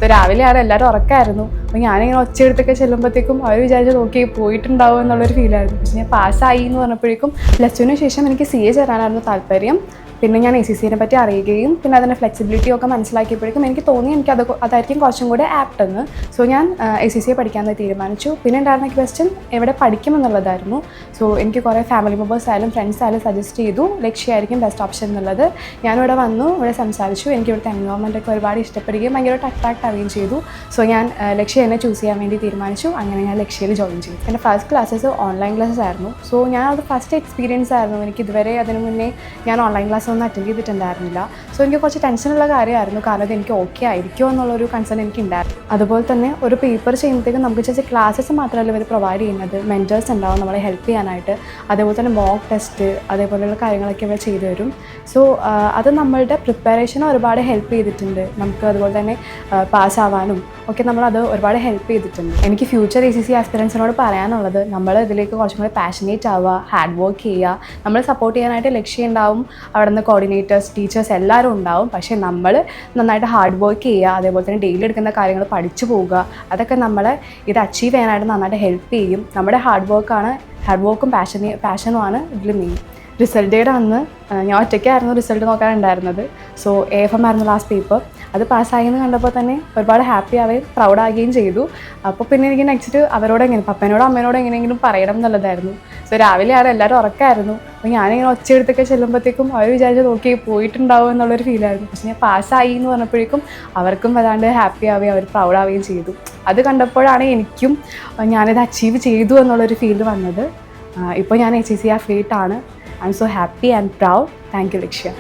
So രാവിലെയാണ് എല്ലാവരും ഉറക്കമായിരുന്നു. അപ്പോൾ ഞാനിങ്ങനെ ഒച്ചയെടുത്തൊക്കെ ചെല്ലുമ്പോഴത്തേക്കും അവർ വിചാരിച്ച് നോക്കി പോയിട്ടുണ്ടാവും എന്നുള്ളൊരു ഫീലായിരുന്നു. പക്ഷേ ഞാൻ പാസ്സായി എന്ന് പറഞ്ഞപ്പോഴേക്കും +2 ശേഷം എനിക്ക് CA ചേരാനായിരുന്നു താല്പര്യം. പിന്നെ ഞാൻ ACCയെ പറ്റി അറിയുകയും പിന്നെ അതിൻ്റെ ഫ്ലെക്സിബിലിറ്റി ഒക്കെ മനസ്സിലാക്കിയപ്പോഴേക്കും എനിക്ക് തോന്നി അതായിരിക്കും കുറച്ചും കൂടെ ആപ്റ്റ് എന്ന്. സോ ഞാൻ ACCയെ പഠിക്കാമെന്ന് തീരുമാനിച്ചു. പിന്നെ ഉണ്ടായിരുന്ന ക്വസ്റ്റ്യൻ എവിടെ പഠിക്കുമെന്നുള്ളതായിരുന്നു. സോ എനിക്ക് കുറേ ഫാമിലി മെമ്പേഴ്സ് ആയാലും ഫ്രണ്ട്സ് ആയാലും സജസ്റ്റ് ചെയ്തു ലക്ഷ്യമായിരിക്കും ബെസ്റ്റ് ഓപ്ഷൻ എന്നുള്ളത്. ഞാനിവിടെ വന്നു, ഇവിടെ സംസാരിച്ചു. എനിക്ക് ഇവിടുത്തെ എൻവയോൺമെൻറ്റൊക്കെ ഒരുപാട് ഇഷ്ടപ്പെടുകയും ഭയങ്കരമായിട്ട് അട്രാക്റ്റ് ആവുകയും ചെയ്തു. സോ ഞാൻ ലക്ഷ്യ എന്നെ ചൂസ് ചെയ്യാൻ വേണ്ടി തീരുമാനിച്ചു. അങ്ങനെ ഞാൻ ലക്ഷ്യയിൽ ജോയിൻ ചെയ്തു. എൻ്റെ ഫസ്റ്റ് ക്ലാസ്സസ് ഓൺലൈൻ ക്ലാസ്സസ് ആയിരുന്നു. സോ ഞാൻ അത് ഫസ്റ്റ് എക്സ്പീരിയൻസ് ആയിരുന്നു. എനിക്ക് ഇതുവരെ അതിന് മുന്നേ ഞാൻ ഓൺലൈൻ ക്ലാസ് ഒന്നും അറ്റൻഡ് ചെയ്തിട്ടുണ്ടായിരുന്നില്ല. സോ എനിക്ക് കുറച്ച് ടെൻഷനുള്ള കാര്യമായിരുന്നു. കാരണം ഇത് എനിക്ക് ഓക്കെ ആയിരിക്കുമോ എന്നുള്ളൊരു കൺസേൺ എനിക്കുണ്ടായിരുന്നു. അതുപോലെ തന്നെ ഒരു പേപ്പർ ചെയ്യുമ്പോഴത്തേക്കും നമുക്ക് ജസ്റ്റ് ക്ലാസ്സസ് മാത്രമല്ല ഇവർ പ്രൊവൈഡ് ചെയ്യുന്നത്, മെൻറ്റേഴ്സ് ഉണ്ടാവും നമ്മളെ ഹെൽപ്പ് ചെയ്യാനായിട്ട്. അതേപോലെ തന്നെ മോക്ക് ടെസ്റ്റ് അതേപോലെയുള്ള കാര്യങ്ങളൊക്കെ ഇവർ ചെയ്തു തരും. സോ അത് നമ്മളുടെ പ്രിപ്പറേഷനെ ഒരുപാട് ഹെൽപ്പ് ചെയ്തിട്ടുണ്ട്. നമുക്ക് അതുപോലെ തന്നെ പാസ്സാവാനും ഒക്കെ നമ്മളത് ഒരുപാട് ഹെൽപ്പ് ചെയ്തിട്ടുണ്ട്. എനിക്ക് ഫ്യൂച്ചർ ACC ആസ്പിറൻസിനോട് പറയാനുള്ളത്, നമ്മൾ ഇതിലേക്ക് കുറച്ചും കൂടി പാഷനേറ്റ് ആവുക, ഹാർഡ് വർക്ക് ചെയ്യുക. നമ്മൾ സപ്പോർട്ട് ചെയ്യാനായിട്ട് ലക്ഷ്യം ഉണ്ടാവും, അവിടെ നിന്ന് കോർഡിനേറ്റേഴ്സ്, ടീച്ചേഴ്സ് എല്ലാവരും ഉണ്ടാവും. പക്ഷേ നമ്മൾ നന്നായിട്ട് ഹാർഡ് വർക്ക് ചെയ്യുക, അതേപോലെ തന്നെ ഡെയിലി എടുക്കുന്ന കാര്യങ്ങൾ പഠിച്ചു പോവുക. അതൊക്കെ നമ്മളെ ഇത് അച്ചീവ് ചെയ്യാനായിട്ട് നന്നായിട്ട് ഹെൽപ്പ് ചെയ്യും. നമ്മുടെ ഹാർഡ് വർക്കും പാഷനുമാണ് ഇതിൽ മെയിൻ. റിസൾട്ട് ഡേയുടെ അന്ന് ഞാൻ ഒറ്റയ്ക്കായിരുന്നു റിസൾട്ട് നോക്കാനുണ്ടായിരുന്നത്. സോ AFM ആയിരുന്നു ലാസ്റ്റ് പേപ്പർ. അത് പാസ്സായി എന്ന് കണ്ടപ്പോൾ തന്നെ ഒരുപാട് ഹാപ്പി ആവുകയും പ്രൗഡാകുകയും ചെയ്തു. അപ്പോൾ പിന്നെ എനിക്ക് നെക്സ്റ്റ് പപ്പനോടും അമ്മേനോടും എങ്ങനെയെങ്കിലും പറയണം എന്നുള്ളതായിരുന്നു. സോ രാവിലെയാണ് എല്ലാവരും ഉറക്കമായിരുന്നു. അപ്പോൾ ഞാനിങ്ങനെ ഒച്ചയെടുത്തൊക്കെ ചെല്ലുമ്പോഴത്തേക്കും അവർ വിചാരിച്ച് നോക്കി പോയിട്ടുണ്ടാവും എന്നുള്ളൊരു ഫീലായിരുന്നു. പക്ഷേ ഞാൻ പാസ്സായി എന്ന് പറഞ്ഞപ്പോഴേക്കും അവർക്കും വല്ലാണ്ട് ഹാപ്പി ആവുകയും അവർ പ്രൗഡാവുകയും ചെയ്തു. അത് കണ്ടപ്പോഴാണ് എനിക്കും ഞാനിത് അച്ചീവ് ചെയ്തു എന്നുള്ളൊരു ഫീൽ വന്നത്. ഇപ്പോൾ ഞാൻ HCC affiliate ആണ്. I'm so happy and proud. Thank you, Lakshya.